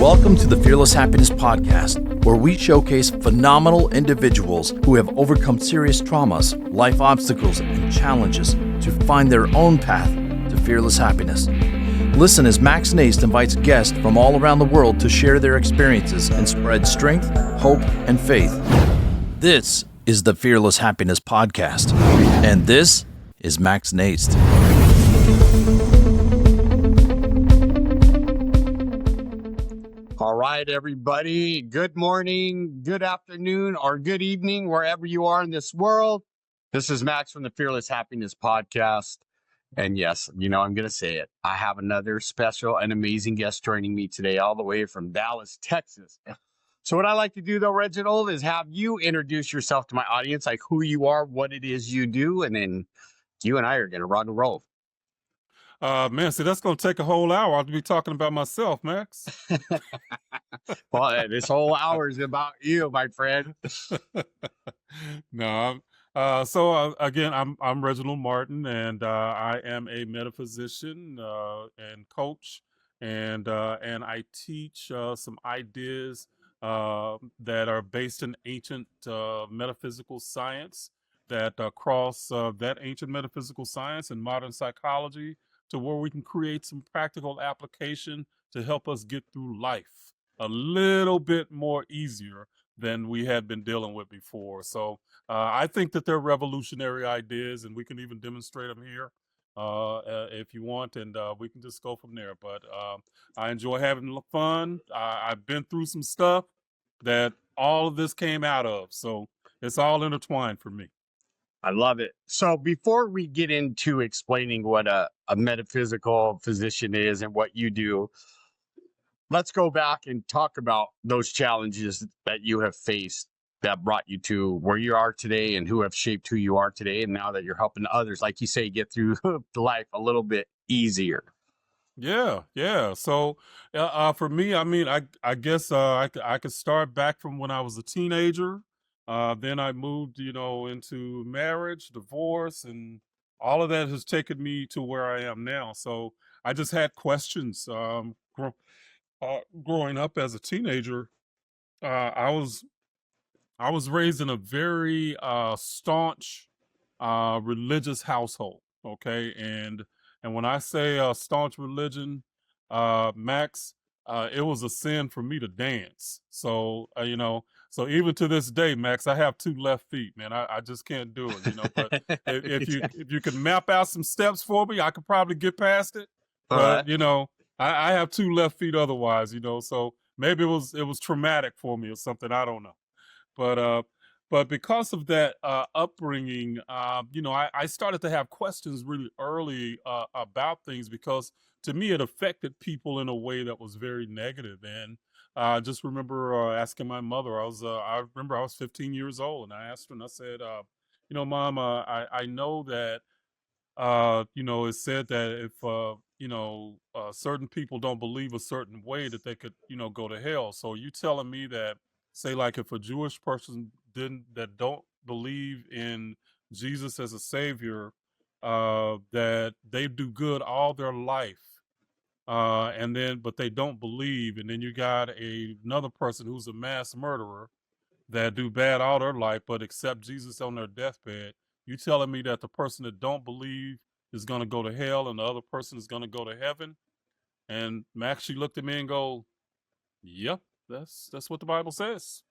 Welcome to the Fearless Happiness Podcast, where we showcase phenomenal individuals who have overcome serious traumas, life obstacles, and challenges to find their own path to fearless happiness. Listen as Max Njist invites guests from all around the world to share their experiences and spread strength, hope, and faith. This is the Fearless Happiness Podcast, and this is Max Njist. All right, everybody. Good morning, good afternoon, or good evening, wherever you are in this world. This is Max from the Fearless Happiness Podcast. And yes, I'm going to say it. I have another special and amazing guest joining me today, all the way from Dallas, Texas. So what I like to do, though, Reginald, is have you introduce yourself to my audience, like who you are, what it is you do, and then you and I are going to rock and roll. Man, see, that's going to take a whole hour. I'll be talking about myself, Max. Well, this whole hour is about you, my friend. No, again, I'm Reginald Martin, and I am a metaphysician and coach, and I teach some ideas that are based in ancient metaphysical science that cross that ancient metaphysical science and modern psychology, to where we can create some practical application to help us get through life a little bit more easier than we had been dealing with before. So I think that they're revolutionary ideas, and we can even demonstrate them here if you want, and we can just go from there. But I enjoy having fun. I've been through some stuff that all of this came out of, so it's all intertwined for me. I love it. So before we get into explaining what a metaphysical physician is and what you do, let's go back and talk about those challenges that you have faced that brought you to where you are today and who have shaped who you are today. And now that you're helping others, like you say, get through life a little bit easier. Yeah. So for me, I mean, I guess I could start back from when I was a teenager. Then I moved, into marriage, divorce, and all of that has taken me to where I am now. So I just had questions. Growing up as a teenager, I was raised in a very staunch religious household. Okay, and when I say staunch religion, Max, it was a sin for me to dance. So so even to this day, Max, I have two left feet, man. I just can't do it. But if you can map out some steps for me, I could probably get past it. But I have two left feet otherwise. So maybe it was traumatic for me or something. I don't know. But because of that upbringing, I started to have questions really early about things, because to me it affected people in a way that was very negative. And I just remember asking my mother. I remember I was 15 years old, and I asked her, and I said, Mom, I know that it said that if certain people don't believe a certain way, that they could go to hell. So you telling me that, say, like, if a Jewish person that don't believe in Jesus as a savior, that they do good all their life, but they don't believe, and then you got another person who's a mass murderer that do bad all their life but accept Jesus on their deathbed. You telling me that the person that don't believe is going to go to hell and the other person is going to go to heaven? And Max, she looked at me and go, "Yep, that's what the Bible says."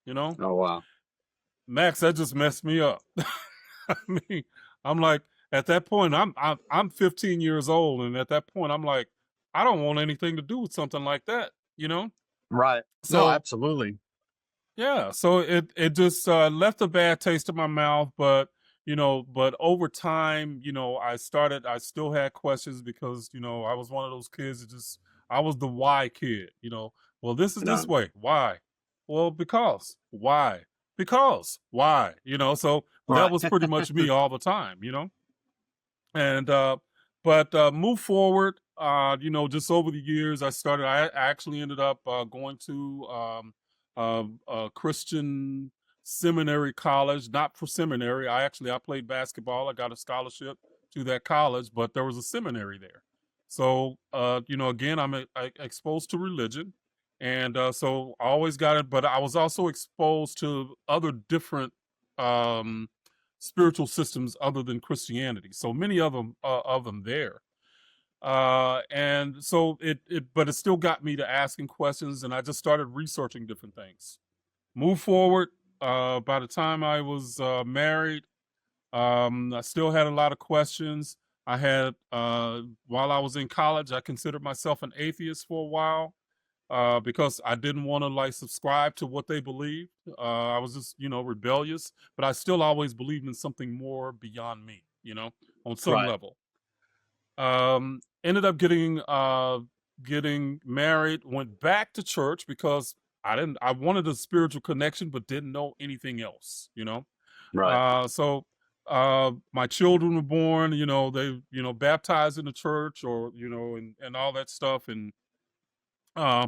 Oh, wow. Max, that just messed me up. I mean, I'm like, at that point, I'm 15 years old, and at that point, I'm like, I don't want anything to do with something like that, Right. So, no, absolutely. Yeah, so it just left a bad taste in my mouth, but over time, I still had questions, because I was one of those kids that I was the why kid. Well, this is this way. Why? Well, because. Why? Because. Why? So that was pretty much me all the time. And but move forward. Just over the years, I actually ended up going to a Christian seminary college. Not for seminary. I played basketball. I got a scholarship to that college, but there was a seminary there. So again, I'm exposed to religion, And so I always got it, but I was also exposed to other different um, spiritual systems other than Christianity. So many of them there. And so but it still got me to asking questions, and I just started researching different things. Move forward. By the time I was married, I still had a lot of questions. I had, while I was in college, I considered myself an atheist for a while because I didn't want to like subscribe to what they believed. I was just, rebellious, but I still always believed in something more beyond me, on some Right. level. Ended up getting married, went back to church because I wanted a spiritual connection, but didn't know anything else, Right. So my children were born, they, baptized in the church or, and all that stuff. And uh,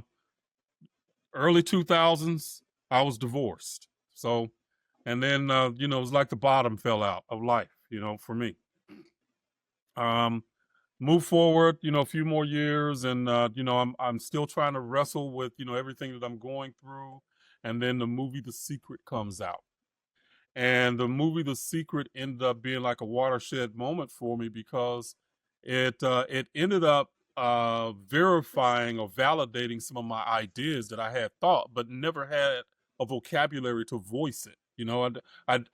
early 2000s, I was divorced. So, and then, it was like the bottom fell out of life, for me. Move forward, a few more years, and I'm still trying to wrestle with everything that I'm going through, and then the movie The Secret comes out, and the movie The Secret ended up being like a watershed moment for me because it ended up verifying or validating some of my ideas that I had thought, but never had a vocabulary to voice it.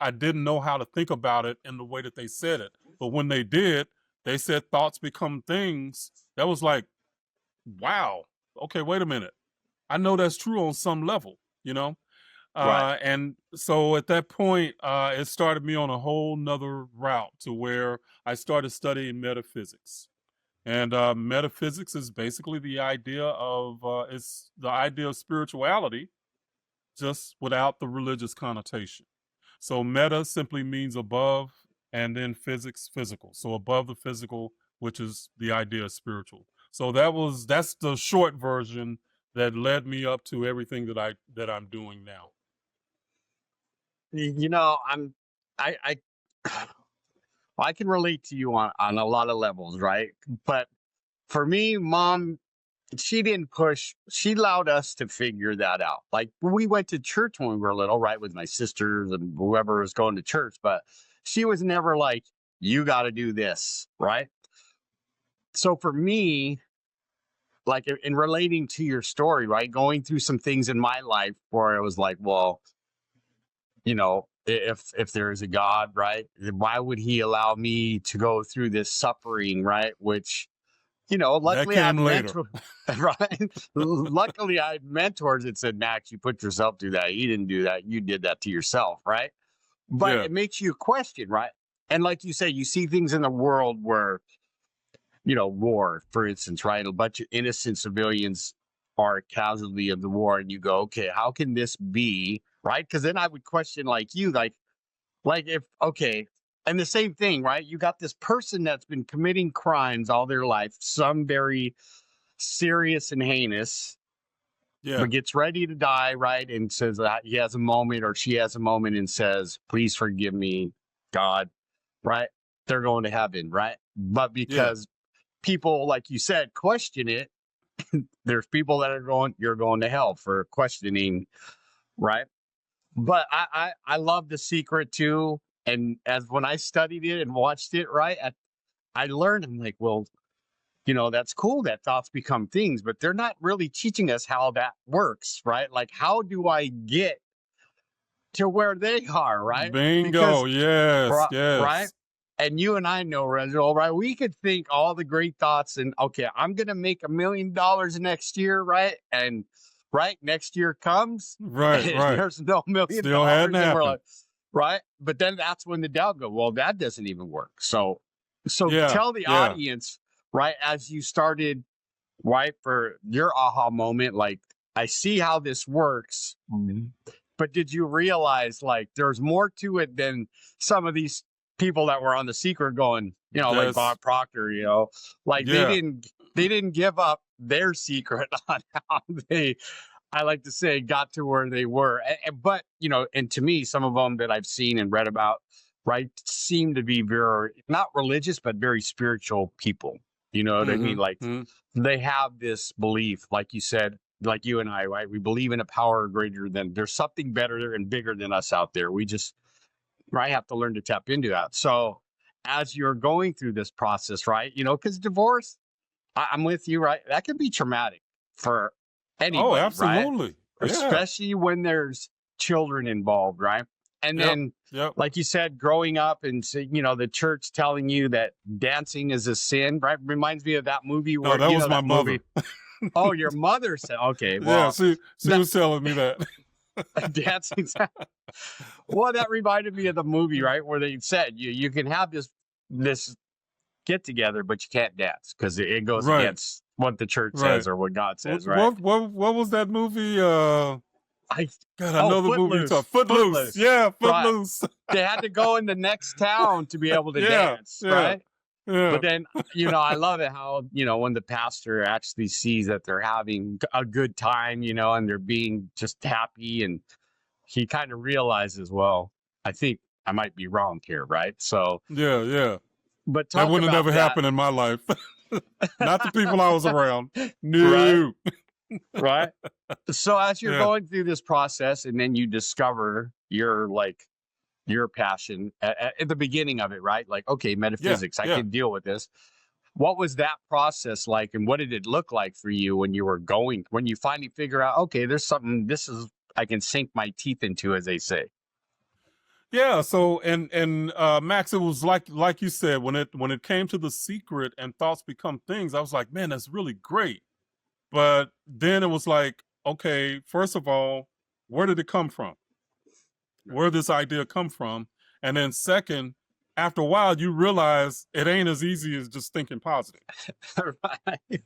I didn't know how to think about it in the way that they said it, but when they did, they said thoughts become things. That was like, wow. Okay, wait a minute. I know that's true on some level, Right. And so at that point, it started me on a whole nother route to where I started studying metaphysics. And metaphysics is basically the idea of it's the idea of spirituality, just without the religious connotation. So meta simply means above, and then physics, physical. So above the physical, which is the idea of spiritual. So that's the short version that led me up to everything that I'm doing now. I I can relate to you on a lot of levels, right? But for me, mom, she didn't push. She allowed us to figure that out. Like we went to church when we were little, right, with my sisters and whoever was going to church, but she was never like, you got to do this, right? So for me, like in relating to your story, right, going through some things in my life where I was like, well, if there is a God, right, why would he allow me to go through this suffering, right? Which, That luckily I had came later. right? Luckily I had mentors that said, Max, you put yourself through that. You didn't do that. You did that to yourself, right? But Yeah. it makes you question, right? And like you say, you see things in the world where, war, for instance, right? A bunch of innocent civilians are a casualty of the war, and you go, okay, how can this be, right? Because then I would question, like you, like if okay, and the same thing, right? You got this person that's been committing crimes all their life, some very serious and heinous, Yeah. but gets ready to die, right? And says that he has a moment or she has a moment and says, please forgive me, God, right? They're going to heaven, right? But Yeah. because people, like you said, question it, there's people that are going, you're going to hell for questioning, right? But I love The Secret too. And as when I studied it and watched it, right, I learned, I'm like, well, that's cool that thoughts become things, but they're not really teaching us how that works, right? Like, how do I get to where they are, right? Bingo. Because, Yes. right? Yes. And you and I know, Reginald, right? We could think all the great thoughts and, okay, I'm going to make $1 million next year, right? And right, next year comes Right. and Right. there's no $1 million. Still hadn't And we're happened. like, right? But then that's when the doubt goes, well, that doesn't even work. So Yeah. tell the Yeah. audience, right, as you started, right, for your aha moment, like, I see how this works. But did you realize, like, there's more to it than some of these people that were on The Secret going, like That's Bob Proctor, like yeah. they didn't give up their secret on how they, I like to say, got to where they were. But, and to me, some of them that I've seen and read about, right, seem to be very, not religious, but very spiritual people. You know what I mean? Like Mm-hmm. they have this belief, like you said, like you and I, right? We believe in a power greater than, there's something better and bigger than us out there. We just, right, have to learn to tap into that. So as you're going through this process, right, because divorce, I'm with you, right? That can be traumatic for Oh, anybody, right? absolutely. Yeah. Especially when there's children involved, right? And Yep. then, Yep. like you said, growing up and the church telling you that dancing is a sin, right? Reminds me of that movie No, where that was my mother. Oh, your mother said, okay, Yeah, well, she was telling me that. dancing. Well, that reminded me of the movie, right, where they said you can have this get together, but you can't dance because it goes Right. against what the church Right. says or what God says, right? What was that movie? I God, I know the movie you talk. Footloose. Yeah, Right. Footloose. They had to go in the next town to be able to Yeah, dance, yeah. right? Yeah. But then, I love it how, when the pastor actually sees that they're having a good time, and they're being just happy, and he kind of realizes, well, I think I might be wrong here, right? So, Yeah. but That talk wouldn't have about never that. happened in my life. Not the people I was around. No. Right? So as you're Yeah. going through this process, and then you discover your passion at the beginning of it, right? Like, okay, metaphysics, I yeah. can deal with this. What was that process like, and what did it look like for you when you finally figure out, okay, there's something, I can sink my teeth into, as they say. Yeah, so and Max, it was like you said, when it came to The Secret and thoughts become things, I was like, man, that's really great. But then it was like, okay, first of all, where did it come from? Where did this idea come from? And then second, after a while, you realize it ain't as easy as just thinking positive. Right.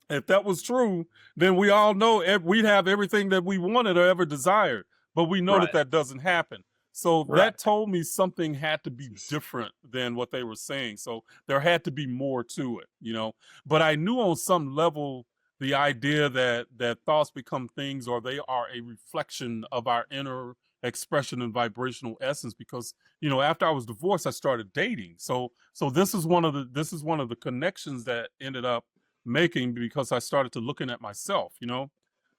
If that was true, then we all know we'd have everything that we wanted or ever desired. But we know Right. that doesn't happen. So Right. that told me something had to be different than what they were saying. So there had to be more to it, But I knew on some level the idea that thoughts become things, or they are a reflection of our inner expression and vibrational essence. Because after I was divorced, I started dating. So this is one of the connections that ended up making, because I started to looking at myself,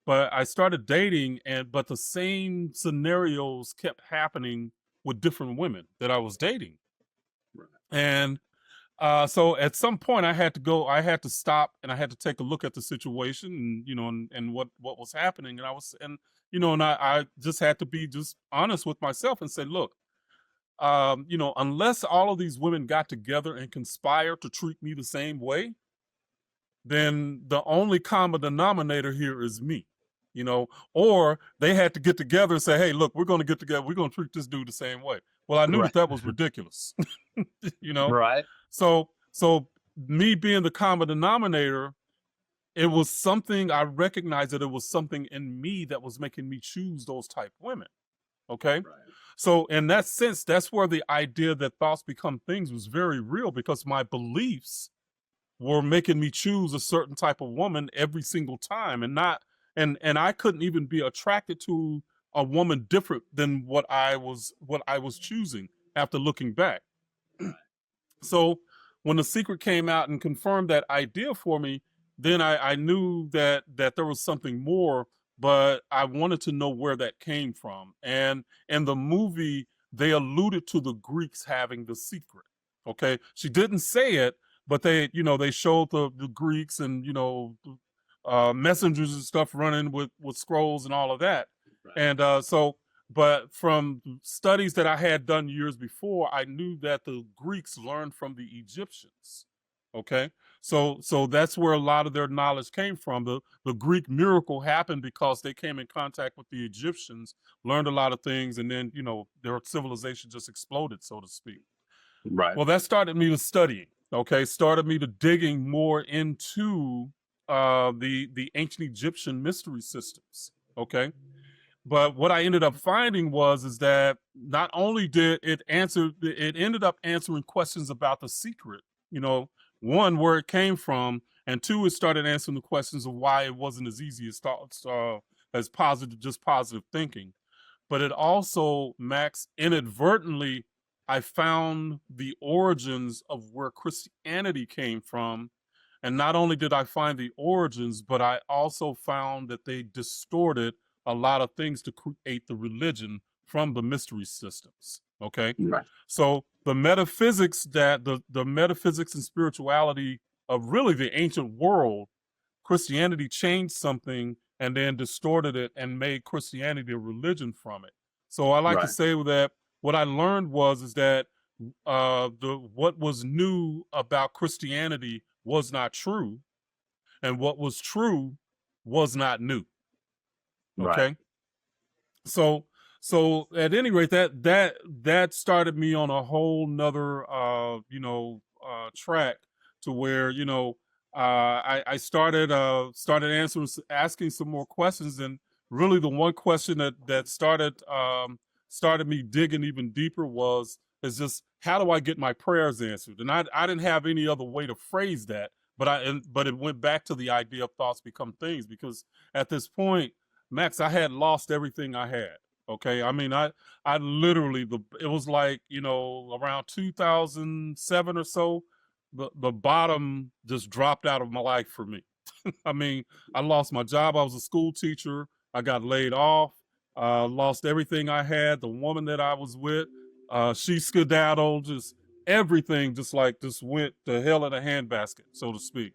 But I started dating, but the same scenarios kept happening with different women that I was dating. Right. And so at some point I had to stop, and I had to take a look at the situation, and what was happening. And I just had to be just honest with myself and say, look, unless all of these women got together and conspired to treat me the same way, then the only common denominator here is me, or they had to get together and say, hey, look, we're going to get together. We're going to treat this dude the same way. Well, I knew Right. that was ridiculous, Right. So me being the common denominator, it was something, I recognized that it was something in me that was making me choose those type women. Okay. Right. So in that sense, that's where the idea that thoughts become things was very real, because my beliefs were making me choose a certain type of woman every single time, and I couldn't even be attracted to a woman different than what I was choosing after looking back. So when The Secret came out and confirmed that idea for me, then I knew that there was something more, but I wanted to know where that came from. And in the movie, they alluded to the Greeks having the secret. Okay, she didn't say it, but they showed the Greeks, and messengers and stuff running with scrolls and all of that. Right. And but from studies that I had done years before, I knew that the Greeks learned from the Egyptians. Okay, so that's where a lot of their knowledge came from. The Greek miracle happened because they came in contact with the Egyptians, learned a lot of things, and then their civilization just exploded, so to speak. Right. Well, that started me to studying. Okay, started me to digging more into the ancient Egyptian mystery systems. Okay, but what I ended up finding is that not only did it ended up answering questions about the secret. One, where it came from, and two, it started answering the questions of why it wasn't as easy as thoughts as positive thinking. But it also, Max, inadvertently, I found the origins of where Christianity came from, And not only did I find the origins, but I also found that they distorted a lot of things to create the religion from the mystery systems. Okay. Right. So the metaphysics the metaphysics and spirituality of really the ancient world, Christianity changed something and then distorted it and made Christianity a religion from it. So I like to Right. say that what I learned is that what was new about Christianity was not true, and what was true was not new. Right. Okay. So at any rate, that started me on a whole nother track to where I started asking some more questions. And really the one question that started me digging even deeper is just, how do I get my prayers answered? And I didn't have any other way to phrase that, but it went back to the idea of thoughts become things, because at this point, Max, I had lost everything I had. Okay. I mean, I literally, it was like, around 2007 or so, the bottom just dropped out of my life for me. I mean, I lost my job. I was a school teacher. I got laid off, lost everything I had. The woman that I was with, she skedaddled, just everything just went to hell in a handbasket, so to speak.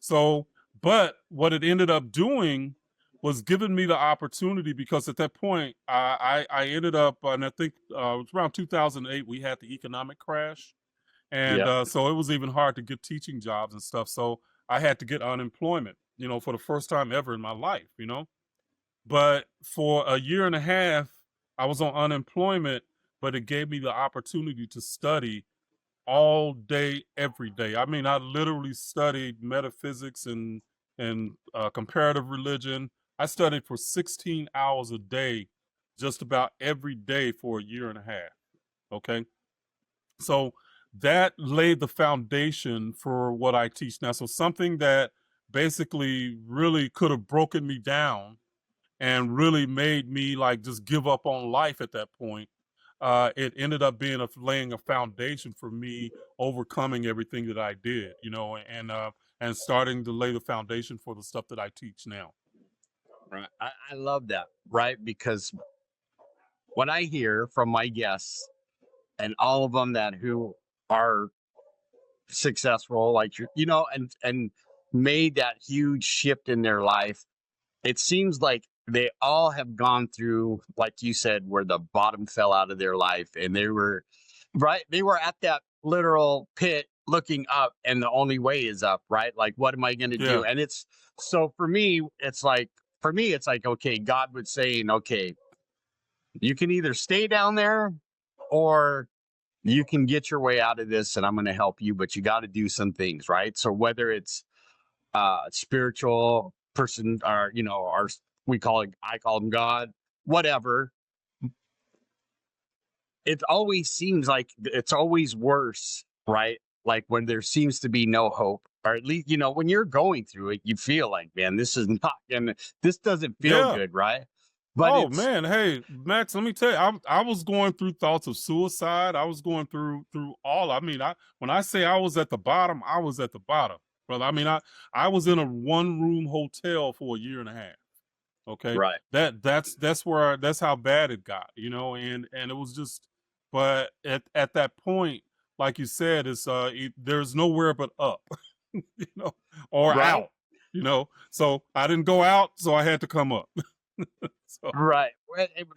So, but what it ended up doing was giving me the opportunity, because at that point I ended up, and I think it was around 2008, we had the economic crash. And Yeah. so it was even hard to get teaching jobs and stuff. So I had to get unemployment, for the first time ever in my life, But for a year and a half, I was on unemployment, but it gave me the opportunity to study all day, every day. I mean, I literally studied metaphysics and comparative religion. I studied for 16 hours a day, just about every day for a year and a half. Okay. So that laid the foundation for what I teach now. So something that basically really could have broken me down and really made me like just give up on life at that point. It ended up being laying a foundation for me overcoming everything that I did, and starting to lay the foundation for the stuff that I teach now. Right. I love that. Right. Because what I hear from my guests, and all of them who are successful, like and made that huge shift in their life, it seems like they all have gone through, like you said, where the bottom fell out of their life, and they were at that literal pit looking up, and the only way is up, right? Like, what am I going to do? Yeah. And it's so for me, it's like, okay, God would say, okay, you can either stay down there or you can get your way out of this, and I'm going to help you, but you got to do some things, right? So whether it's spiritual person, or or I call him God, whatever, it always seems like it's always worse, right? Like when there seems to be no hope, or at least when you're going through it, you feel like, man, this is not, and this doesn't feel good, right? But man, hey Max, let me tell you, I was going through thoughts of suicide. I was going through all. I mean, when I say I was at the bottom, I was at the bottom, brother. I mean, I was in a 1-room hotel for a year and a half. Okay, right, that's how bad it got, and it was just. But at that point, like you said, there's nowhere but up, or right, out, So I didn't go out, so I had to come up. So. Right.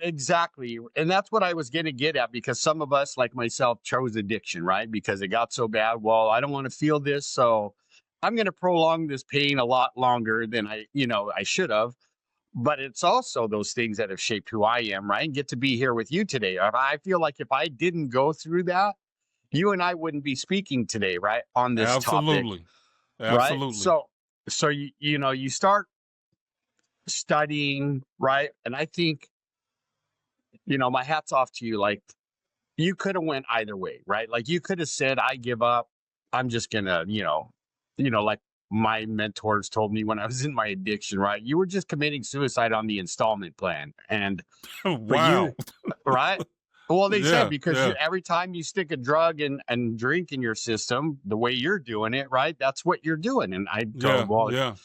Exactly. And that's what I was going to get at, because some of us, like myself, chose addiction, right? Because it got so bad. Well, I don't want to feel this, so I'm going to prolong this pain a lot longer than I should have. But it's also those things that have shaped who I am, right? And get to be here with you today. I feel like if I didn't go through that, you and I wouldn't be speaking today, right? On this topic. Right. So you start studying, right? And I think, my hat's off to you. Like, you could have went either way, right? Like, you could have said, I give up. I'm just gonna, like my mentors told me when I was in my addiction, right? You were just committing suicide on the installment plan. And wow. right? Well, they said Yeah, because yeah, every time you stick a drug and drink in your system, the way you're doing it, right? That's what you're doing. And I told, yeah, well, yeah.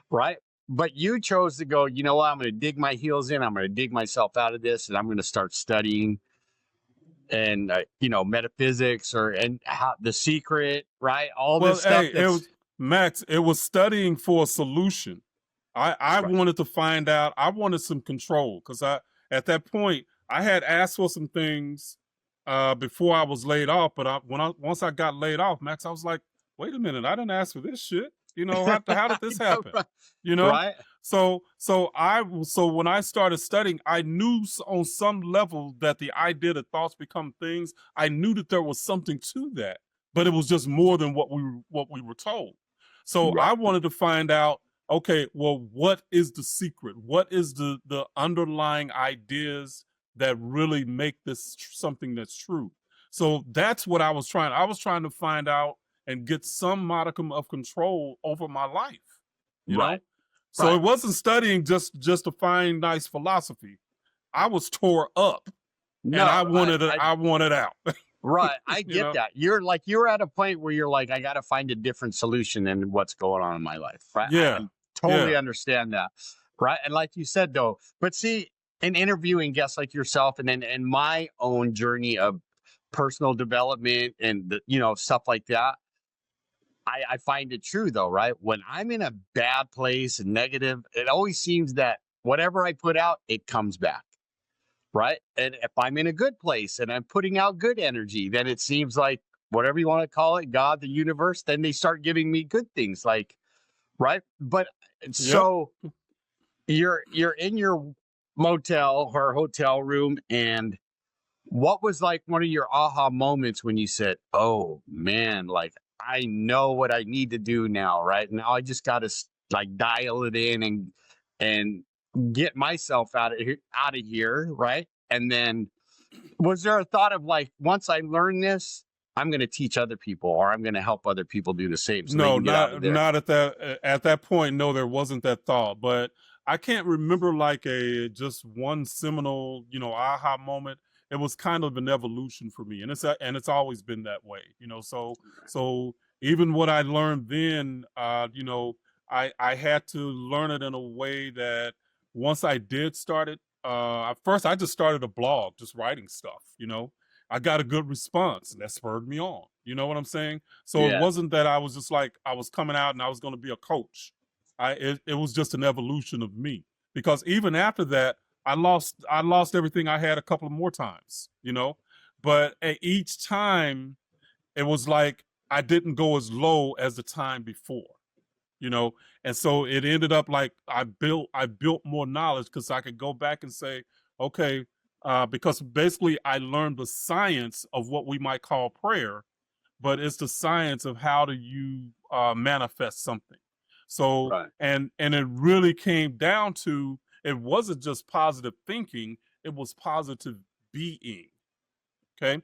right. But you chose to go, you know what? I'm going to dig my heels in. I'm going to dig myself out of this and I'm going to start studying and, metaphysics and how the secret, right? All Well, this stuff hey, it that's was Max. It was studying for a solution. I right. wanted to find out. I wanted some control because at that point I had asked for some things before I was laid off. But once I got laid off, Max, I was like, wait a minute, I didn't ask for this shit. How did I this know, happen? right. You know, Right. so when I started studying, I knew on some level that the idea that thoughts become things. I knew that there was something to that, but it was just more than what we were told. So Right. I wanted to find out, okay, well, what is the secret? What is the underlying ideas that really make this something that's true? So that's what I was trying. I was trying to find out and get some modicum of control over my life, you Right. know? So Right. it wasn't studying just to find nice philosophy. I was tore up and No, I wanted out. right. I you get know? that. You're at a point where you're like, I got to find a different solution than what's going on in my life. Right. I Yeah. totally Yeah. understand that. Right. And like you said, though, but see, in interviewing guests like yourself and then in my own journey of personal development and stuff like that, I find it true though, right? When I'm in a bad place and negative, it always seems that whatever I put out, it comes back. Right. And if I'm in a good place and I'm putting out good energy, then it seems like whatever you want to call it, God, the universe, then they start giving me good things like, right. But Yep. so you're in your motel or hotel room and what was like one of your aha moments when you said, oh man, like I know what I need to do now, right? Now I just got to like dial it in and get myself out of here, right? And then was there a thought of like once I learn this, I'm going to teach other people or I'm going to help other people do the same so they No, can get out of there? not at that point. No, there wasn't that thought. But I can't remember like a just one seminal, aha moment. It was kind of an evolution for me, and it's always been that way. So even what I learned then, I had to learn it in a way that once I did start it, at first I just started a blog, just writing stuff. I got a good response, and that spurred me on. You know what I'm saying? So it Yeah. wasn't that I was just like I was coming out and I was going to be a coach. It was just an evolution of me because even after that I lost everything I had a couple of more times. But at each time it was like I didn't go as low as the time before, you know, and so it ended up like I built more knowledge because I could go back and say, okay, because basically I learned the science of what we might call prayer, but it's the science of how do you manifest something. So Right. and it really came down to it wasn't just positive thinking, it was positive being. Okay.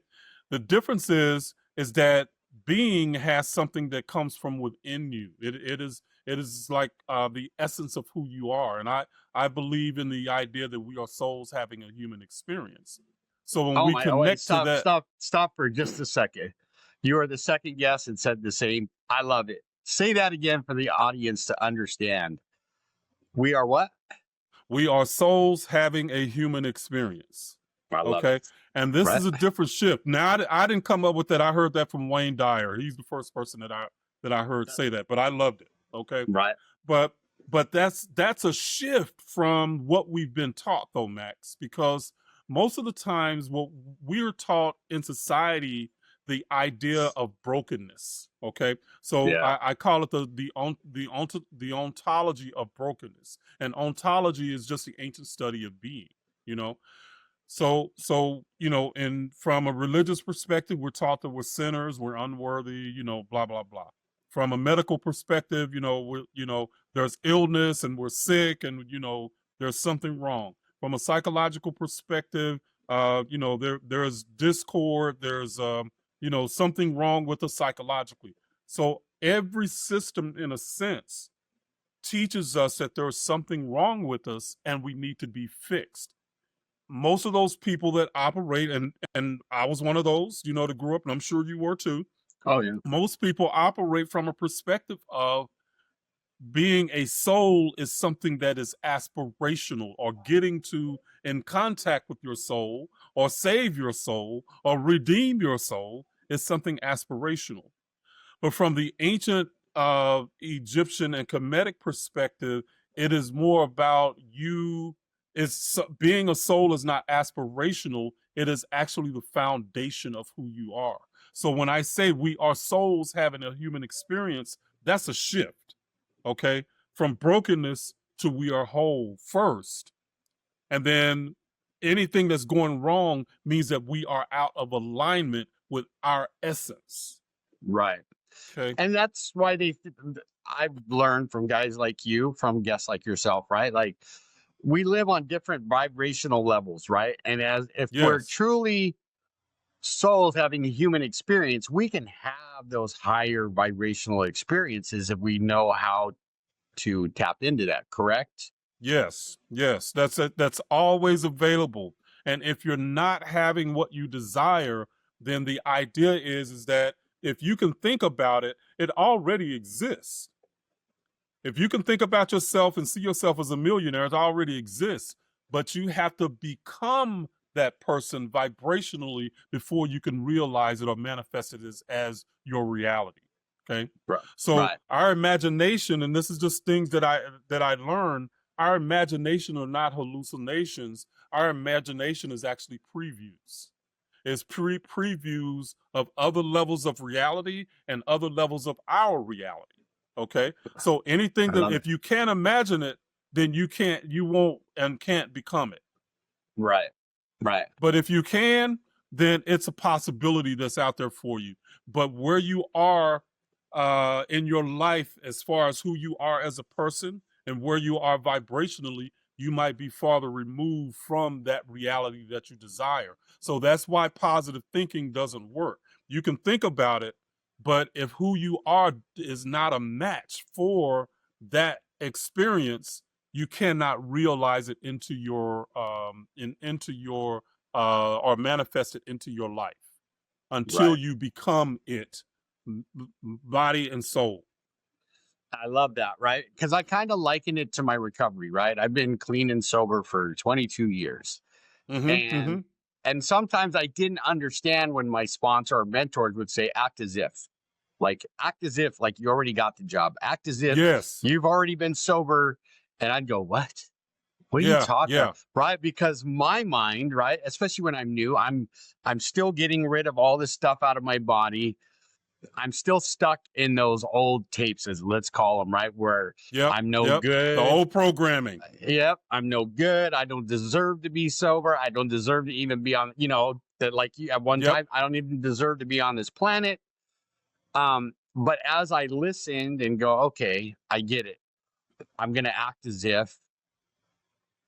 The difference is that being has something that comes from within you. It is like the essence of who you are. And I believe in the idea that we are souls having a human experience. So when Oh we my, oh wait, connect to stop, that, stop, stop for just a second. You are the second guest and said the same. I love it. Say that again for the audience to understand. We are what? we are souls having a human experience. I love it. Okay. And this Right. is a different shift. Now, I didn't come up with that. I heard that from Wayne Dyer. He's the first person that I heard say that, but I loved it. Okay. Right. But that's a shift from what we've been taught though, Max, because most of the times what we're taught in society, the idea of brokenness. Okay. So Yeah. I call it the ontology of brokenness. And ontology is just the ancient study of being, you know. So and from a religious perspective, we're taught that we're sinners, we're unworthy, blah blah blah. From a medical perspective, there's illness and we're sick, and there's something wrong. From a psychological perspective, there's discord, there's something wrong with us psychologically. So every system, in a sense, teaches us that there's something wrong with us and we need to be fixed. most of those people that operate, and I was one of those, that grew up, and I'm sure you were too. Oh yeah. Most people operate from a perspective of being a soul is something that is aspirational, or getting to in contact with your soul, or save your soul, or redeem your soul is something aspirational. But from the ancient Egyptian and Kemetic perspective, it is more about you. Being a soul is not aspirational. It is actually the foundation of who you are. So when I say we are souls having a human experience, that's a shift, okay? From brokenness to we are whole first. And then anything that's going wrong means that we are out of alignment with our essence. Right. Okay. And that's why I've learned from guys like you, from guests like yourself, right? Like, we live on different vibrational levels, right? And if we're Yes. truly souls having a human experience, we can have those higher vibrational experiences if we know how to tap into that, correct? Yes. That's always available. And if you're not having what you desire, then the idea is that if you can think about it, it already exists. If you can think about yourself and see yourself as a millionaire, it already exists. But you have to become that person vibrationally before you can realize it or manifest it as your reality. Okay. Right. So Right. our imagination, and this is just things that I learned, our imagination are not hallucinations. Our imagination is actually previews. It's previews of other levels of reality and other levels of our reality. Okay. So anything that if you can't imagine it, then you won't and can't become it. Right. Right. But if you can, then it's a possibility that's out there for you. But where you are in your life, as far as who you are as a person and where you are vibrationally, you might be farther removed from that reality that you desire. So that's why positive thinking doesn't work. You can think about it, but if who you are is not a match for that experience, you cannot realize it into your or manifest it into your life until Right. you become it, body and soul. I love that, right? Because I kind of liken it to my recovery, right? I've been clean and sober for 22 years. And and sometimes I didn't understand when my sponsor or mentors would say, act as if you already got the job, act as if Yes. you've already been sober. And I'd go, what are you talking about? Right? Because my mind, right, especially when I'm new, I'm still getting rid of all this stuff out of my body. I'm still stuck in those old tapes, as let's call them, right? Where I'm no good. The old programming. Yep. I'm no good. I don't deserve to be sober. I don't deserve to even be on, that like at one time, I don't even deserve to be on this planet. But as I listened and go, okay, I get it. I'm going to act as if.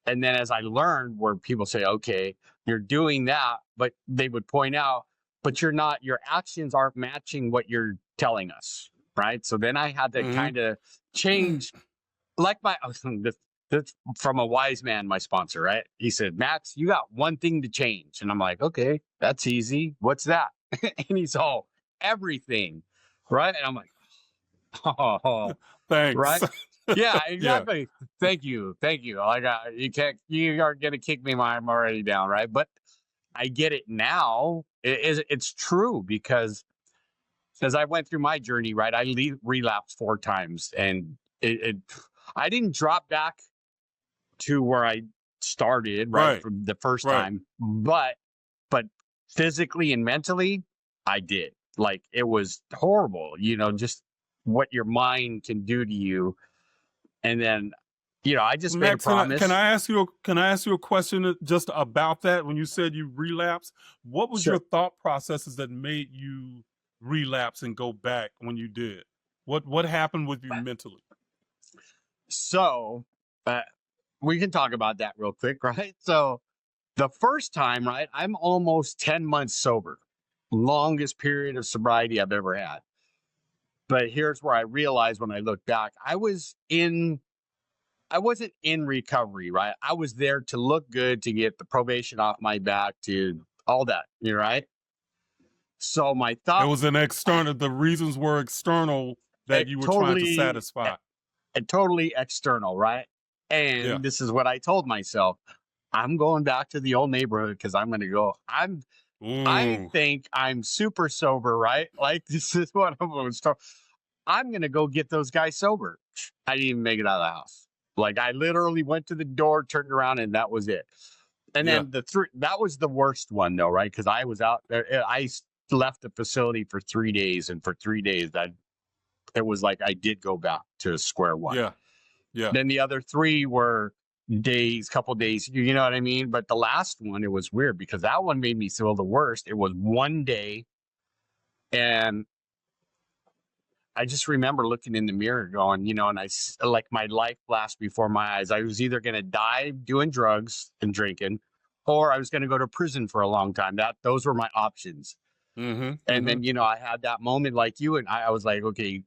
And then as I learned where people say, okay, you're doing that, but they would point out, but your actions aren't matching what you're telling us. Right. So then I had to kind of change, like this from a wise man, my sponsor, right? He said, Max, you got one thing to change. And I'm like, okay, that's easy. What's that? And he's all, everything. Right. And I'm like, oh, thanks. Right. Yeah, exactly. Yeah. Thank you. Like you aren't going to kick me when I'm already down. Right. But I get it now. It's true, because as I went through my journey, right, I relapsed 4 times, and I didn't drop back to where I started, right, from the first time, but physically and mentally, I did. Like, it was horrible, just what your mind can do to you. And then, I just made a promise. Can I ask you a question just about that? When you said you relapsed, what was your thought processes that made you relapse and go back when you did? What happened with you mentally? So we can talk about that real quick, right? So the first time, right, I'm almost 10 months sober, longest period of sobriety I've ever had. But here's where I realized when I look back, I was in I wasn't in recovery, right? I was there to look good, to get the probation off my back, to all that, you right? So my It thought, was an external. The reasons were external that it you were trying to totally, satisfy. totally external, right? Yeah. And this is what I told myself: I'm going back to the old neighborhood because I'm going to go. I Ooh. think I'm super sober, right? Like this is what I was told. I'm going to go get those guys sober. I didn't even make it out of the house. Like I literally went to the door, turned around, and that was it. And Yeah. then that was the worst one though, right? Because I was out there. Left the facility for 3 days, and for 3 days, it was like I did go back to square one. Yeah. Yeah. Then the other three were couple days, you know what I mean? But the last one, it was weird because that one made me feel the worst. It was one day, and I just remember looking in the mirror going, and like my life flashed before my eyes. I was either going to die doing drugs and drinking, or I was going to go to prison for a long time. Those were my options. Mm-hmm. And Mm-hmm. then, I had that moment like you, and I was like, okay,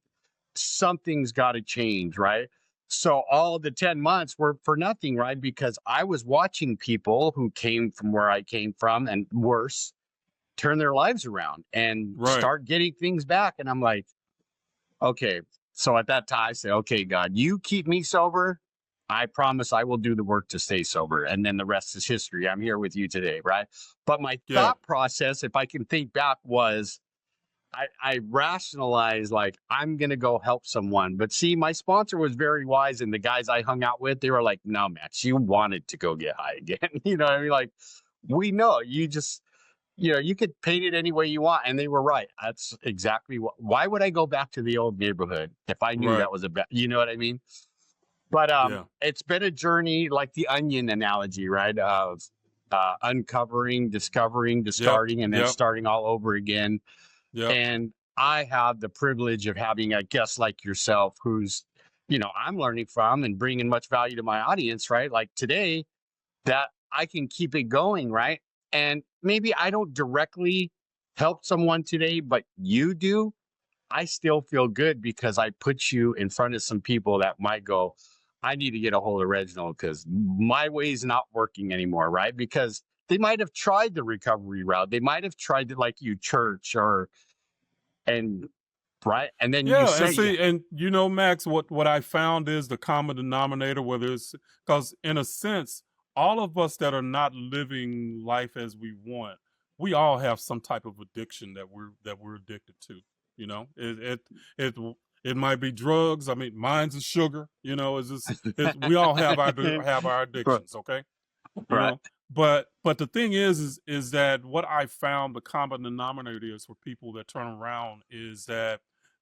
something's got to change, right? So all the 10 months were for nothing, right? Because I was watching people who came from where I came from and worse turn their lives around and Right. start getting things back. And I'm like, okay. So at that time I say, okay, God, you keep me sober. I promise I will do the work to stay sober. And then the rest is history. I'm here with you today, right? But my thought process, if I can think back, was I rationalized like I'm gonna go help someone. But see, my sponsor was very wise, and the guys I hung out with, they were like, no, Max, you wanted to go get high again. You know what I mean? Like, we know you just you could paint it any way you want. And they were right. That's exactly why would I go back to the old neighborhood if I knew Right. that was you know what I mean? But it's been a journey, like the onion analogy, right? Of uncovering, discovering, discarding, and then starting all over again. Yeah. And I have the privilege of having a guest like yourself who's, I'm learning from and bringing much value to my audience, right? Like today, that I can keep it going, right? And maybe I don't directly help someone today, but you do. I still feel good because I put you in front of some people that might go, I need to get a hold of Reginald because my way's not working anymore, right? Because they might have tried the recovery route. They might have tried it like you, church, and right. And then you Yeah, say, and see, and Max, what I found is the common denominator, whether it's because in a sense, all of us that are not living life as we want, we all have some type of addiction that we're addicted to. It it might be drugs. I mean, mine's is sugar. We all have our addictions. Okay, right. But the thing is that what I found the common denominator is for people that turn around is that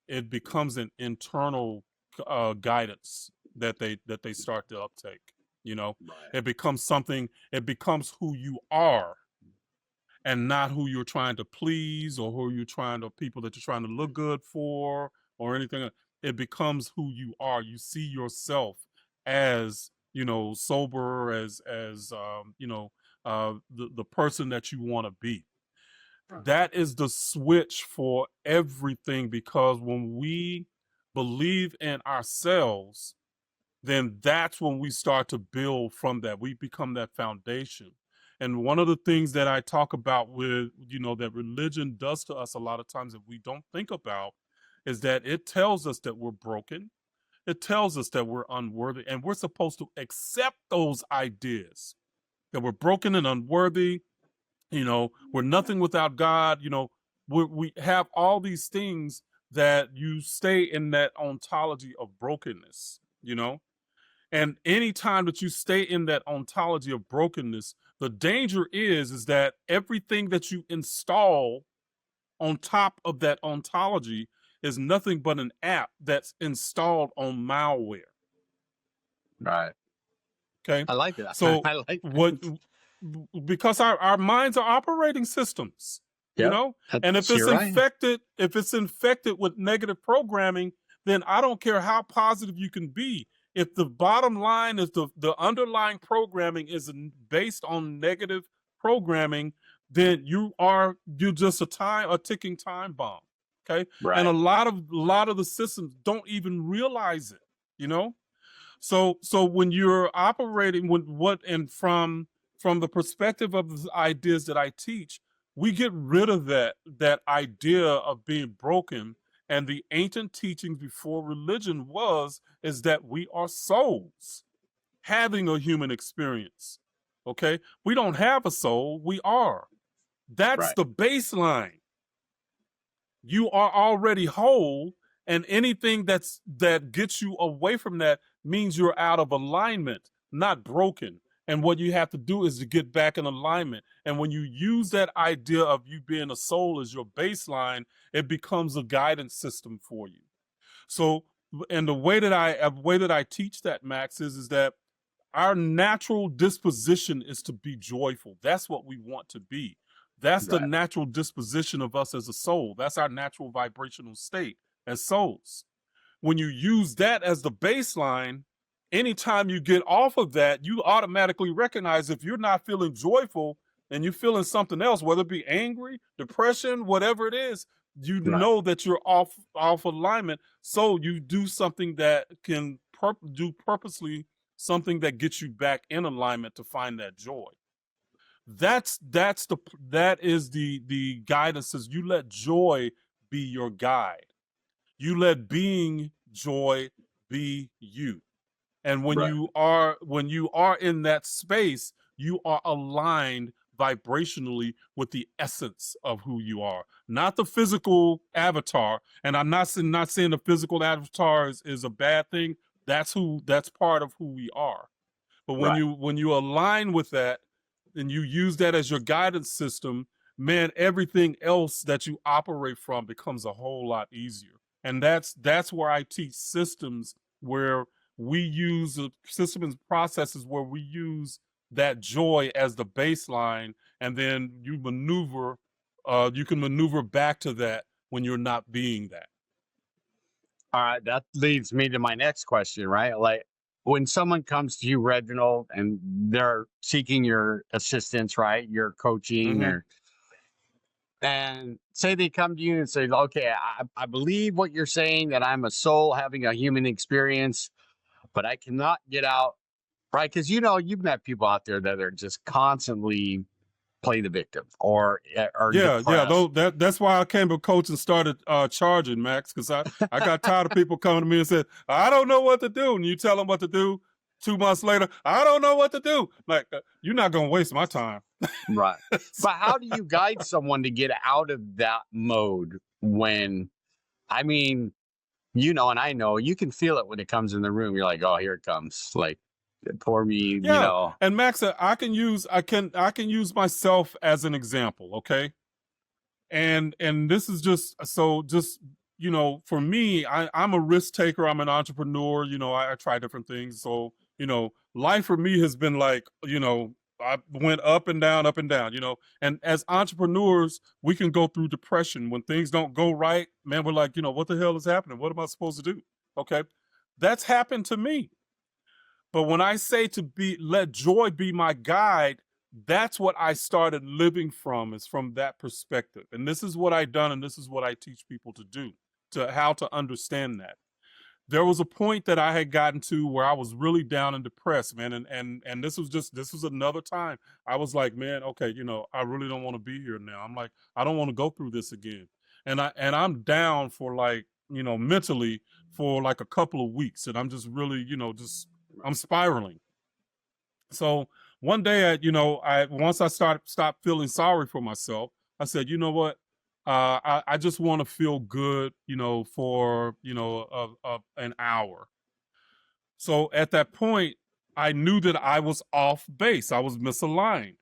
it becomes an internal guidance that they start to uptake. Right. It becomes something. It becomes who you are, and not who you're trying to please or people that you're trying to look good for or anything. It becomes who you are. You see yourself as sober, as the person that you want to be. That is the switch for everything, because when we believe in ourselves, then that's when we start to build from that. We become that foundation. And one of the things that I talk about with, that religion does to us a lot of times that we don't think about is that it tells us that we're broken. It tells us that we're unworthy, and we're supposed to accept those ideas that we're broken and unworthy. We're nothing without God. We have all these things that you stay in that ontology of brokenness, and anytime that you stay in that ontology of brokenness, the danger is that everything that you install on top of that ontology is nothing but an app that's installed on malware. Right. Okay. I like that. So I like that. Because our minds are operating systems, and if it's infected with negative programming, then I don't care how positive you can be. If the bottom line is the underlying programming is based on negative programming, then you're just a ticking time bomb. Okay. Right. And a lot of the systems don't even realize it, So when you're operating with from the perspective of the ideas that I teach, we get rid of that idea of being broken. And the ancient teachings before religion is that we are souls having a human experience. Okay? We don't have a soul, we are. That's Right. the baseline. You are already whole, and anything that gets you away from that means you're out of alignment, not broken. And what you have to do is to get back in alignment. And when you use that idea of you being a soul as your baseline, it becomes a guidance system for you. So, and the way that I teach that, Max, is that our natural disposition is to be joyful. That's what we want to be. That's the Right. natural disposition of us as a soul. That's our natural vibrational state as souls. When you use that as the baseline, anytime you get off of that, you automatically recognize if you're not feeling joyful and you're feeling something else, whether it be angry, depression, whatever it is, you Right. know that you're off alignment. So you do something that can do purposely something that gets you back in alignment to find that joy. That is the guidance. Is you let joy be your guide. You let being joy be you. And when Right. you are in that space, you are aligned vibrationally with the essence of who you are, not the physical avatar. And I'm not saying the physical avatar is a bad thing. That's part of who we are. But when Right. you align with that and you use that as your guidance system, man, everything else that you operate from becomes a whole lot easier. And that's where I teach systems where we use the system and processes where we use that joy as the baseline, and then you can maneuver back to that when you're not being that. All right, that leads me to my next question, right? Like when someone comes to you, Reginald, and they're seeking your assistance, right? Your coaching, Mm-hmm. or and say they come to you and say, okay, I believe what you're saying, that I'm a soul having a human experience, but I cannot get out, right? Because you've met people out there that are just constantly play the victim or are Yeah, depressed. that's why I came to coach and started charging, Max, because I got tired of people coming to me and said, I don't know what to do. And you tell them what to do. 2 months later, I don't know what to do. Like, you're not going to waste my time. Right. But how do you guide someone to get out of that mode when, I mean, and I know you can feel it when it comes in the room. You're like, oh, here it comes. Like, pour me, Yeah. And Max, I can use myself as an example, okay? And this is just for me, I'm a risk taker. I'm an entrepreneur. I try different things. So life for me has been like, I went up and down, up and down. And as entrepreneurs, we can go through depression when things don't go right. Man, we're like, what the hell is happening? What am I supposed to do? Okay, that's happened to me. But when I say let joy be my guide, that's what I started living from, is from that perspective. And this is what I've done, and this is what I teach people to do, to how to understand that. There was a point that I had gotten to where I was really down and depressed, man. And this was another time. I was like, man, okay, I really don't want to be here now. I'm like, I don't want to go through this again. And I'm down for like, mentally for like a couple of weeks. And I'm just really, I'm spiraling. So one day, once I stopped feeling sorry for myself, I said, you know what? I just want to feel good, for an hour. So at that point, I knew that I was off base. I was misaligned.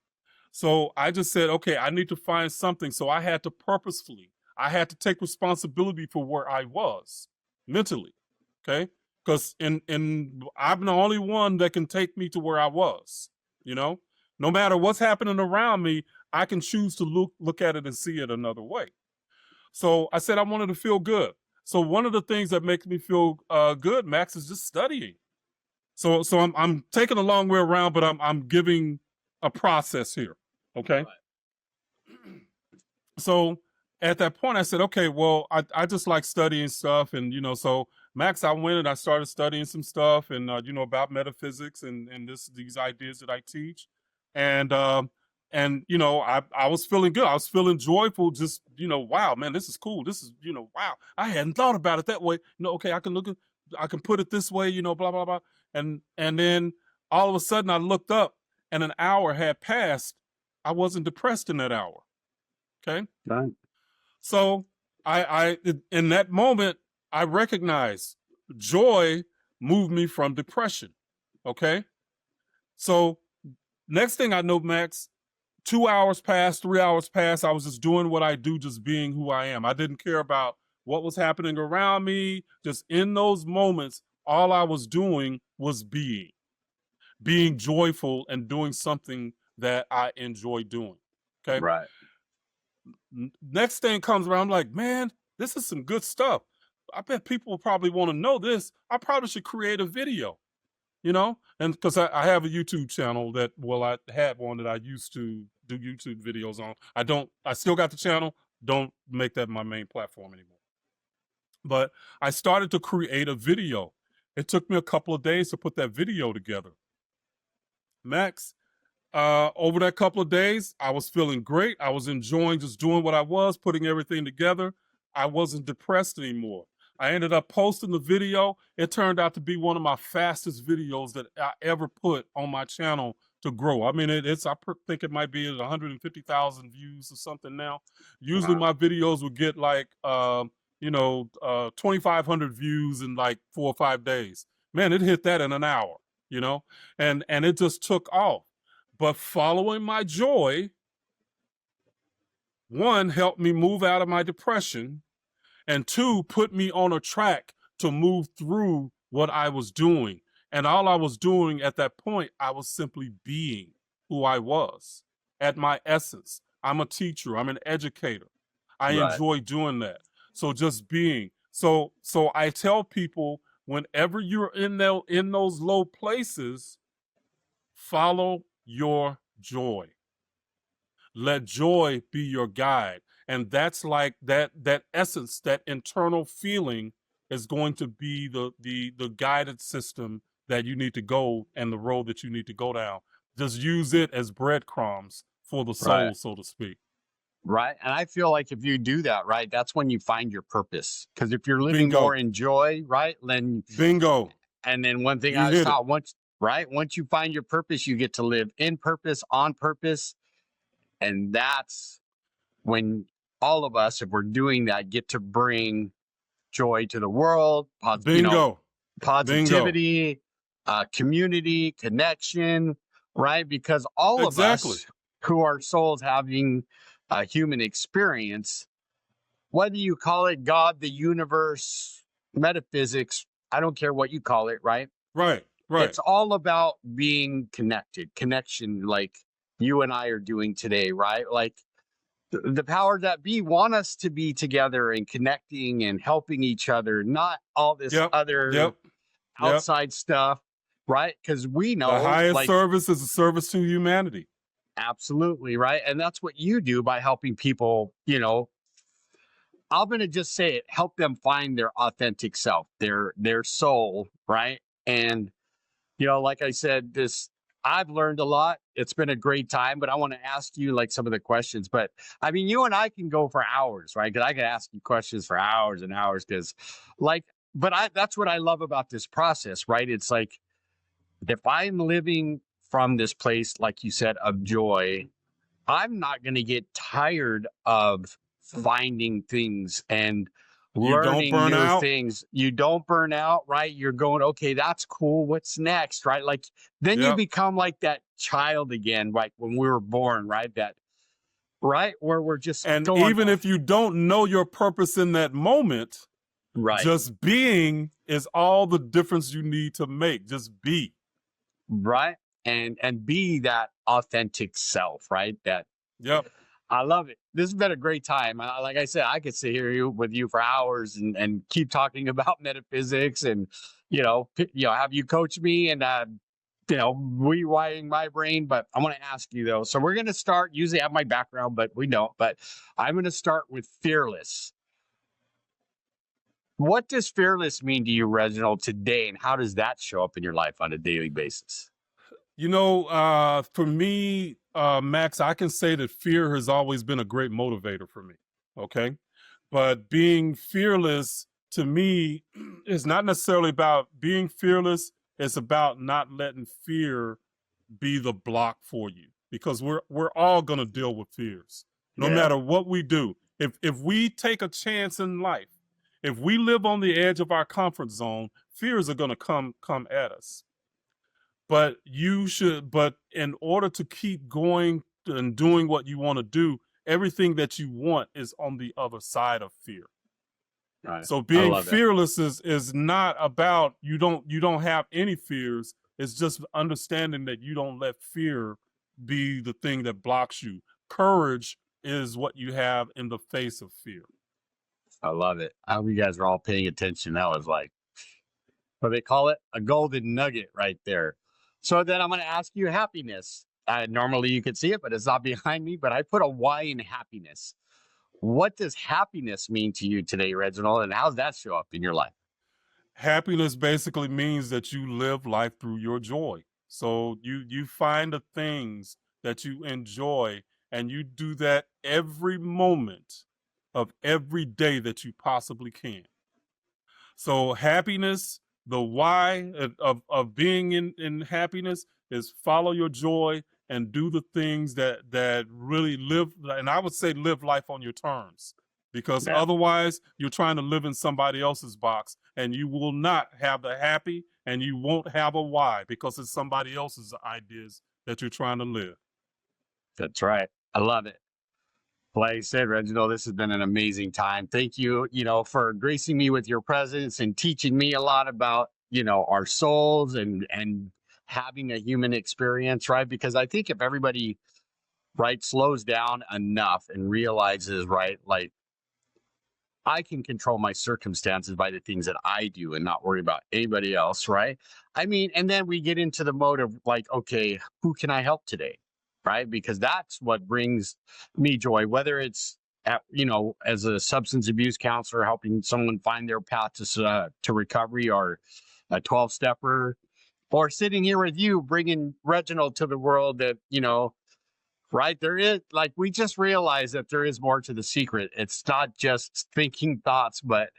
So I just said, okay, I need to find something. So I had to take responsibility for where I was mentally. Okay. Because I'm the only one that can take me to where I was, no matter what's happening around me, I can choose to look at it and see it another way. So I said I wanted to feel good. So one of the things that makes me feel good, Max, is just studying. So I'm taking a long way around, but I'm giving a process here. Okay. Right. So at that point I said, okay, well, I just like studying stuff. And, so Max, I went and I started studying some stuff and, about metaphysics and these ideas that I teach. And, I was feeling good. I was feeling joyful. Just, wow, man, this is cool. This is, wow. I hadn't thought about it that way. Okay, I can put it this way, blah, blah, blah. And then all of a sudden I looked up and an hour had passed. I wasn't depressed in that hour. Okay. Right. So I in that moment, I recognized joy moved me from depression. Okay. So next thing I know, Max, 2 hours passed, 3 hours passed. I was just doing what I do, just being who I am. I didn't care about what was happening around me. Just in those moments, all I was doing was being joyful and doing something that I enjoy doing. Okay. Right. Next thing comes around, I'm like, man, this is some good stuff. I bet people will probably want to know this. I probably should create a video, and because I have a YouTube channel I had one that I used to do YouTube videos on. I still got the channel. Don't make that my main platform anymore. But I started to create a video. It took me a couple of days to put that video together. Max, over that couple of days, I was feeling great. I was enjoying just doing what I was, putting everything together. I wasn't depressed anymore. I ended up posting the video. It turned out to be one of my fastest videos that I ever put on my channel to grow. I mean, I think it might be at 150,000 views or something now. Usually my videos would get like, 2,500 views in like 4 or 5 days. Man, it hit that in an hour, and it just took off. But following my joy, one, helped me move out of my depression, and two, put me on a track to move through what I was doing. And all I was doing at that point, I was simply being who I was at my essence. I'm a teacher. I'm an educator. I enjoy doing that. So just being. So I tell people, whenever you're in those low places, follow your joy. Let joy be your guide. And that's like that essence, that internal feeling is going to be the guided system that you need to go and the road that you need to go down. Just use it as breadcrumbs for the soul, so to speak. Right. And I feel like if you do that, right, that's when you find your purpose. Because if you're living more in joy, right, then bingo. And then one thing I saw, once you find your purpose, you get to live in purpose, on purpose. And that's when all of us, if we're doing that, get to bring joy to the world, positivity, community, connection, right? Because all of us who are souls having a human experience, whether you call it God, the universe, metaphysics, I don't care what you call it, right? Right. It's all about being connection, like you and I are doing today, right? Like the power that be want us to be together and connecting and helping each other, not all this other outside stuff, right? Because we know the highest service is a service to humanity. Absolutely, right? And that's what you do by helping people, I'm going to just say it, help them find their authentic self, their soul, right? And, like I said, I've learned a lot. It's been a great time, but I want to ask you like some of the questions. But I mean, you and I can go for hours, right? Because I could ask you questions for hours and hours that's what I love about this process, right? It's like, if I'm living from this place, like you said, of joy, I'm not going to get tired of finding things and learning new things. You don't burn out, right? You're going, okay, that's cool. What's next, right? Like then you become like that child again, like when we were born, right? Where we're just even if you don't know your purpose in that moment, just being is all the difference you need to make. Just be. Right. And be that authentic self, right? I love it. This has been a great time. Like I said, I could sit here with you for hours and keep talking about metaphysics and, have you coach me and, rewiring my brain. But I want to ask you though. So we're going to start, usually I have my background, but we don't. But I'm going to start with fearless. What does fearless mean to you, Reginald, today, and how does that show up in your life on a daily basis? For me, Max, I can say that fear has always been a great motivator for me. Okay. But being fearless to me is not necessarily about being fearless. It's about not letting fear be the block for you, because we're all going to deal with fears no Yeah, matter what we do. If we take a chance in life, if we live on the edge of our comfort zone, fears are going to come at us. But in order to keep going and doing what you want to do, everything that you want is on the other side of fear. right. So I being love that. fearless is not about you don't have any fears. It's just understanding that you don't let fear be the thing that blocks you. Courage is what you have in the face of fear. I love it. I hope you guys are all paying attention. That was like, what they call it, a golden nugget right there. So then I'm going to ask you happiness. Normally you could see it, but it's not behind me. But I put a Y in happiness. What does happiness mean to you today, Reginald? And how does that show up in your life? Happiness basically means that you live life through your joy. So you find the things that you enjoy, and you do that every moment of every day that you possibly can. So happiness, the why of being in happiness is follow your joy and do the things that really live, and I would say live life on your terms, because Yeah, otherwise you're trying to live in somebody else's box, and you will not have the happy, and you won't have a why, because it's somebody else's ideas that you're trying to live. that's right. I love it. Like I said, Reginald, this has been an amazing time. Thank you, for gracing me with your presence and teaching me a lot about, our souls and having a human experience, right? Because I think if everybody, right, slows down enough and realizes, right, like I can control my circumstances by the things that I do and not worry about anybody else, right? I mean, and then we get into the mode of like, okay, who can I help today? Right? Because that's what brings me joy, whether it's as a substance abuse counselor, helping someone find their path to recovery, or a 12-stepper, or sitting here with you, bringing Reginald to the world that, right? There is, like, we just realized that there is more to the secret. It's not just thinking thoughts, but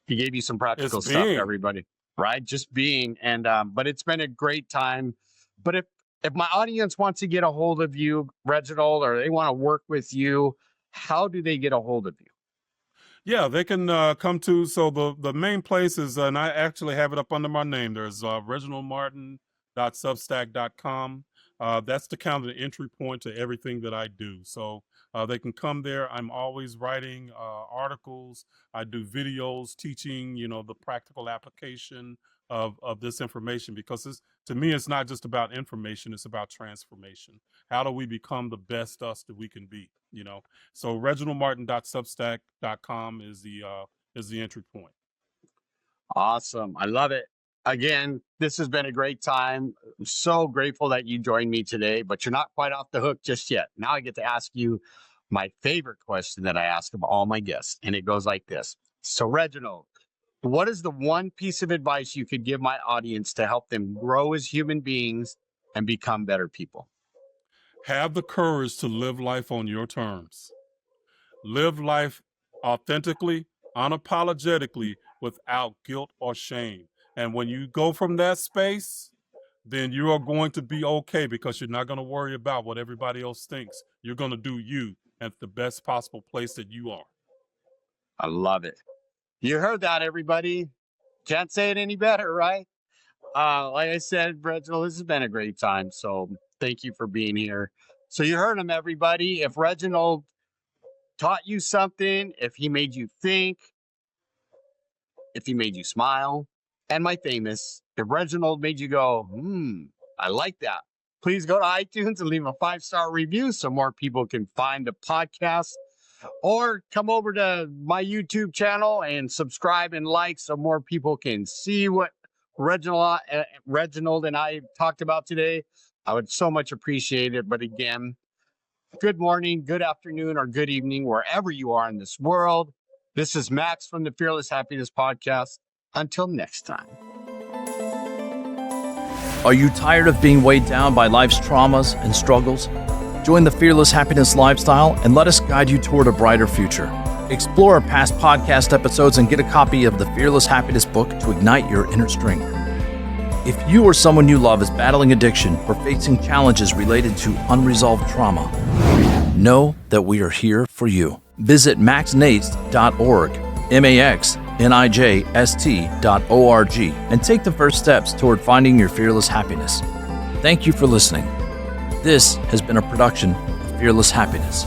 he gave you some It's practical stuff, being. everybody, right? Just being. And, but it's been a great time. But if my audience wants to get a hold of you, Reginald, or they want to work with you, how do they get a hold of you? Yeah, they can come to, so the main place is, and I actually have it up under my name. There's reginaldmartin.substack.com. That's the kind of the entry point to everything that I do. So they can come there. I'm always writing articles. I do videos teaching, the practical application of this information, because to me, it's not just about information, it's about transformation. How do we become the best us that we can be, So reginaldmartin.substack.com is the entry point. Awesome. I love it. Again, this has been a great time. I'm so grateful that you joined me today, but you're not quite off the hook just yet. Now I get to ask you my favorite question that I ask of all my guests, and it goes like this. So, Reginald, what is the one piece of advice you could give my audience to help them grow as human beings and become better people? Have the courage to live life on your terms. Live life authentically, unapologetically, without guilt or shame. And when you go from that space, then you are going to be okay, because you're not going to worry about what everybody else thinks. You're going to do you at the best possible place that you are. I love it. You heard that, everybody. Can't say it any better, right? Like I said, Reginald, this has been a great time. So thank you for being here. So you heard him, everybody. If Reginald taught you something, if he made you think, if he made you smile, and my famous, if Reginald made you go, I like that, please go to iTunes and leave a 5-star review so more people can find the podcast, or come over to my YouTube channel and subscribe and like so more people can see what Reginald and I talked about today. I would so much appreciate it. But again, good morning, good afternoon, or good evening, wherever you are in this world. This is Max from the Fearless Happiness Podcast. Until next time. Are you tired of being weighed down by life's traumas and struggles? Join the Fearless Happiness lifestyle and let us guide you toward a brighter future. Explore our past podcast episodes and get a copy of the Fearless Happiness book to ignite your inner strength. If you or someone you love is battling addiction or facing challenges related to unresolved trauma, know that we are here for you. Visit maxnijst.org, maxnijst.org, and take the first steps toward finding your fearless happiness. Thank you for listening. This has been a production of Fearless Happiness.